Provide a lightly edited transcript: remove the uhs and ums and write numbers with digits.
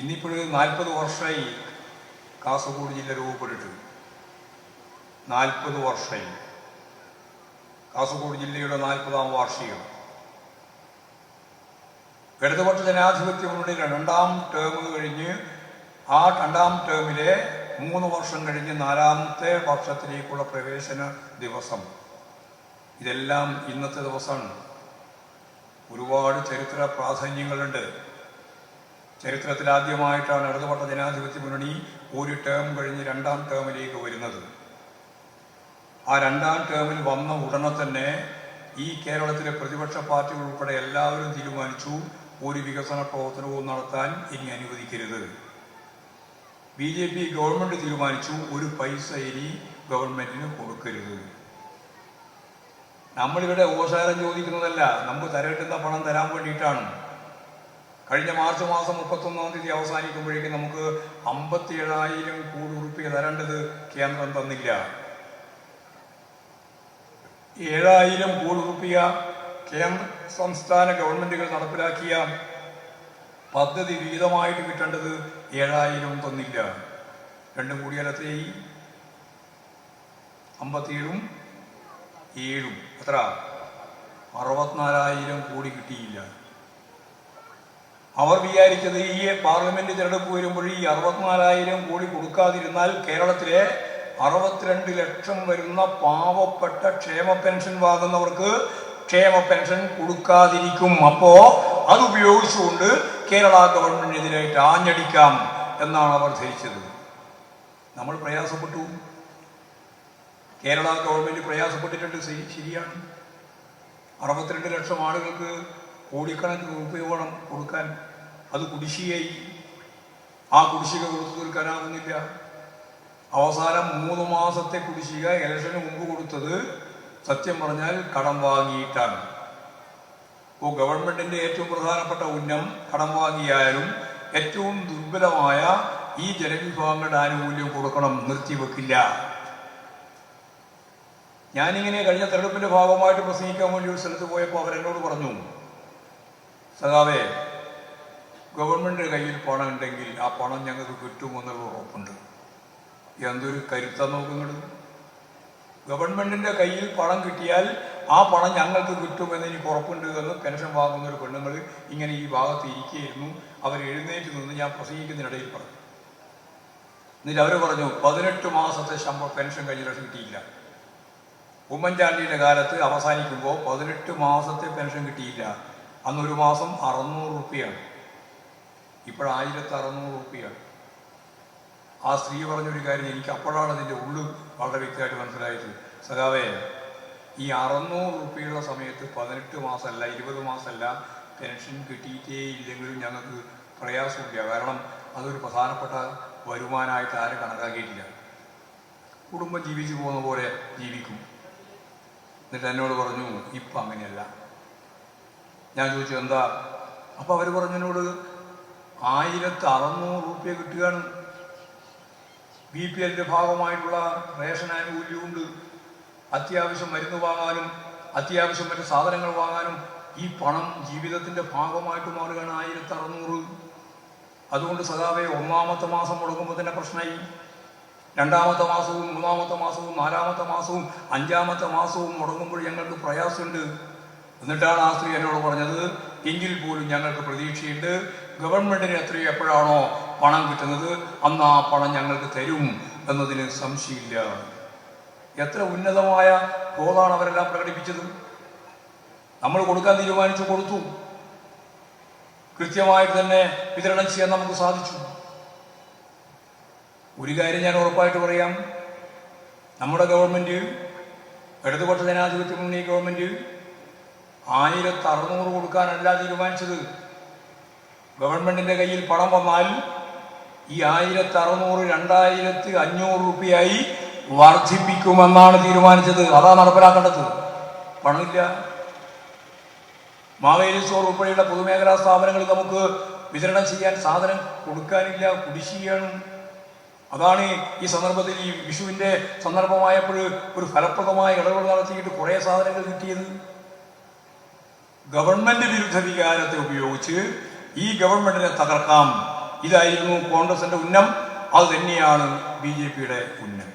ഇന്നിപ്പോഴും 40 വർഷമായി കാസർഗോഡ് ജില്ല രൂപപ്പെട്ടിട്ട്. 40 വർഷമായി കാസർഗോഡ് ജില്ലയുടെ 40ാം വാർഷികം. ഇടതുപക്ഷ ജനാധിപത്യ മുന്നണിയുടെ 2ാം ടേം കഴിഞ്ഞ് ആ 2ാം ടേമിലെ 3 വർഷം കഴിഞ്ഞ് 4ാമത്തെ വർഷത്തിലേക്കുള്ള പ്രവേശന ദിവസം. ഇതെല്ലാം ഇന്നത്തെ ദിവസമാണ്. ഒരുപാട് ചരിത്ര പ്രാധാന്യങ്ങളുണ്ട്. ചരിത്രത്തിൽ ആദ്യമായിട്ടാണ് ഇടതുപക്ഷ ജനാധിപത്യ മുന്നണി ഒരു ടേം കഴിഞ്ഞ് 2ാം ടേമിലേക്ക് വരുന്നത്. ആ 2ാം ടേമിൽ വന്ന ഉടനെ തന്നെ ഈ കേരളത്തിലെ പ്രതിപക്ഷ പാർട്ടികൾ ഉൾപ്പെടെ എല്ലാവരും തീരുമാനിച്ചു, ഒരു വികസന പ്രവർത്തനവും നടത്താൻ ഇനി അനുവദിക്കരുത്. BJP ഗവൺമെന്റ് തീരുമാനിച്ചു, ഒരു പൈസ ഇനി ഗവൺമെന്റിന് കൊടുക്കരുത്. നമ്മളിവിടെ ഓശാരം ചോദിക്കുന്നതല്ല, നമുക്ക് തരേണ്ടുന്ന പണം തരാൻ വേണ്ടിയിട്ടാണ്. കഴിഞ്ഞ മാർച്ച് മാസം 31-ാം തീയതി അവസാനിക്കുമ്പോഴേക്കും നമുക്ക് 57,000 കോടി രൂപ തരേണ്ടത് കേന്ദ്രം തന്നില്ല. 7,000 കോടി രൂപ കേന്ദ്ര സംസ്ഥാന ഗവൺമെന്റുകൾ നടപ്പിലാക്കിയ പദ്ധതി വിഹിതമായിട്ട് കിട്ടേണ്ടത് 7,000 തന്നില്ല. രണ്ടും കൂടിയാൽ എത്രയായി? 57-ഉം 7-ഉം എത്ര? 64,000 കോടി കിട്ടിയില്ല. അവർ വിചാരിച്ചത് ഈ പാർലമെന്റ് തിരഞ്ഞെടുപ്പ് വരുമ്പോൾ ഈ 64,000 കോടി കൊടുക്കാതിരുന്നാൽ കേരളത്തിലെ 62 ലക്ഷം വരുന്ന പാവപ്പെട്ട ക്ഷേമ പെൻഷൻ വാങ്ങുന്നവർക്ക് ക്ഷേമ പെൻഷൻ കൊടുക്കാതിരിക്കും. അപ്പോ അതുപയോഗിച്ചുകൊണ്ട് കേരള ഗവൺമെന്റിനെതിരായിട്ട് ആഞ്ഞടിക്കാം എന്നാണ് അവർ ധരിച്ചത്. നമ്മൾ പ്രയാസപ്പെട്ടു. കേരള ഗവൺമെന്റ് പ്രയാസപ്പെട്ടിട്ടുണ്ട്, ശരിയാണ്. 62 ലക്ഷം ആളുകൾക്ക് കോടിക്കണക്കിന് രൂപ വേണം കൊടുക്കാൻ. അത് കുടിശ്ശികയായി. ആ കുടിശ്ശിക കൊടുത്തു തീർക്കാനാവുന്നില്ല. അവസാനം 3 മാസത്തെ കുടിശ്ശിക ഇലക്ഷന് മുമ്പ് കൊടുത്തത് സത്യം പറഞ്ഞാൽ കടം വാങ്ങിയിട്ടാണ്. ഇപ്പോൾ ഗവൺമെന്റിന്റെ ഏറ്റവും പ്രധാനപ്പെട്ട ഉന്നം കടം വാങ്ങിയാലും ഏറ്റവും ദുർബലമായ ഈ ജനവിഭാഗങ്ങളുടെ ആനുകൂല്യം കൊടുക്കണം, നിർത്തിവെക്കില്ല. ഞാനിങ്ങനെ കഴിഞ്ഞ തെരഞ്ഞെടുപ്പിന്റെ ഭാഗമായിട്ട് പ്രസംഗിക്കാൻ വേണ്ടി ഒരു സ്ഥലത്ത് പോയപ്പോൾ അവരെന്നോട് പറഞ്ഞു, സഖാവേ, ഗവൺമെന്റിന്റെ കയ്യിൽ പണം ഉണ്ടെങ്കിൽ ആ പണം ഞങ്ങൾക്ക് കിട്ടുമെന്നുള്ള ഉറപ്പുണ്ട്. എന്തൊരു കരുത്താൻ നോക്കുന്നത്! ഗവൺമെന്റിന്റെ കയ്യിൽ പണം കിട്ടിയാൽ ആ പണം ഞങ്ങൾക്ക് കിട്ടുമെന്ന് എനിക്ക് ഉറപ്പുണ്ട് എന്ന് പെൻഷൻ വാങ്ങുന്ന ഒരു പെണ്ണുങ്ങൾ ഇങ്ങനെ ഈ ഭാഗത്ത് ഇരിക്കുകയായിരുന്നു. അവർ എഴുന്നേറ്റ് നിന്ന് ഞാൻ പ്രസംഗിക്കുന്നതിനിടയിൽ പറഞ്ഞു. എന്നിട്ട് അവർ പറഞ്ഞു, 18 മാസത്തെ പെൻഷൻ കഴിഞ്ഞ ലക്ഷം കിട്ടിയില്ല. ഉമ്മൻചാണ്ടിയുടെ കാലത്ത് അവസാനിക്കുമ്പോൾ 18 മാസത്തെ പെൻഷൻ കിട്ടിയില്ല. അന്ന് ഒരു മാസം 600 രൂപയാണ്. ഇപ്പോൾ 1,600 രൂപയാണ്. ആ സ്ത്രീ പറഞ്ഞൊരു കാര്യം എനിക്ക് അപ്പോഴാണ് അതിൻ്റെ ഉള്ളു വളരെ വ്യക്തമായിട്ട് മനസ്സിലായത്. സഖാവേ, ഈ 600 രൂപയുള്ള സമയത്ത് 18 മാസമല്ല 20 മാസമല്ല പെൻഷൻ കിട്ടിയിട്ടേ ഇല്ലെങ്കിലും ഞങ്ങൾക്ക് പ്രയാസമില്ല. കാരണം അതൊരു പ്രധാനപ്പെട്ട വരുമാനമായിട്ട് ആരും കണക്കാക്കിയിട്ടില്ല. കുടുംബം ജീവിച്ചു പോകുന്ന പോലെ ജീവിക്കും. എന്നിട്ട് എന്നോട് പറഞ്ഞു, ഇപ്പം അങ്ങനെയല്ല. ഞാൻ ചോദിച്ചു, എന്താ? അപ്പം അവർ പറഞ്ഞതിനോട് 1,600 രൂപ കിട്ടുകയാണ്. BPL ഭാഗമായിട്ടുള്ള റേഷൻ ആനുകൂല്യമുണ്ട്. അത്യാവശ്യം മരുന്ന് വാങ്ങാനും അത്യാവശ്യം മറ്റു സാധനങ്ങൾ വാങ്ങാനും ഈ പണം ജീവിതത്തിന്റെ ഭാഗമായിട്ട് മാറുകയാണ് 1,600. അതുകൊണ്ട് സഖാവേ, 1ാമത്തെ മാസം മുടങ്ങുമ്പോൾ തന്നെ പ്രശ്നമായി. 2ാമത്തെ മാസവും 3ാമത്തെ മാസവും 4ാമത്തെ മാസവും 5ാമത്തെ മാസവും മുടങ്ങുമ്പോൾ ഞങ്ങൾക്ക് പ്രയാസമുണ്ട്. എന്നിട്ടാണ് ആ സ്ത്രീ എന്നോട് പറഞ്ഞത്, എങ്കിൽ പോലും ഞങ്ങൾക്ക് പ്രതീക്ഷയുണ്ട്, ഗവൺമെന്റിന് എപ്പോഴാണോ പണം കിട്ടുന്നത് അന്ന് ആ പണം ഞങ്ങൾക്ക് തരും എന്നതിന് സംശയമില്ല. എത്ര ഉന്നതമായ ബോധമാണ് അവരെല്ലാം പ്രകടിപ്പിച്ചത്. നമ്മൾ കൊടുക്കാൻ തീരുമാനിച്ചു, കൊടുത്തു. കൃത്യമായിട്ട് തന്നെ വിതരണം ചെയ്യാൻ നമുക്ക് സാധിച്ചു. ഒരു കാര്യം ഞാൻ ഉറപ്പായിട്ട് പറയാം, നമ്മുടെ ഗവൺമെന്റ്, ഇടതുപക്ഷ ജനാധിപത്യ മുന്നണി ഗവൺമെന്റ് 1,600 കൊടുക്കാനല്ല തീരുമാനിച്ചത്. ഗവൺമെന്റിന്റെ കയ്യിൽ പണം വന്നാൽ ഈ 1,600 2,500 രൂപയായി വർദ്ധിപ്പിക്കുമെന്നാണ് തീരുമാനിച്ചത്. അതാ നടപ്പിലാക്കേണ്ടത്. പണമില്ല. മാവേലി സ്റ്റോർ ഉൾപ്പെടെയുള്ള പൊതുമേഖലാ സ്ഥാപനങ്ങളിൽ നമുക്ക് വിതരണം ചെയ്യാൻ സാധനം കൊടുക്കാനില്ല, കുടിശ്ശികയാണ്. അതാണ് ഈ സന്ദർഭത്തിൽ ഈ വിഷുവിന്റെ സന്ദർഭമായപ്പോൾ ഒരു ഫലപ്രദമായ ഇടപെടൽ നടത്തിയിട്ട് കുറേ സാധനങ്ങൾ കിട്ടിയത്. ഗവൺമെന്റ് വിരുദ്ധ വികാരത്തെ ഉപയോഗിച്ച് ഈ ഗവൺമെന്റിനെ തകർക്കാം ഇതായിരുന്നു കോൺഗ്രസിന്റെ ഉന്നം, അത് തന്നെയാണ് BJP യുടെ ഉന്നം.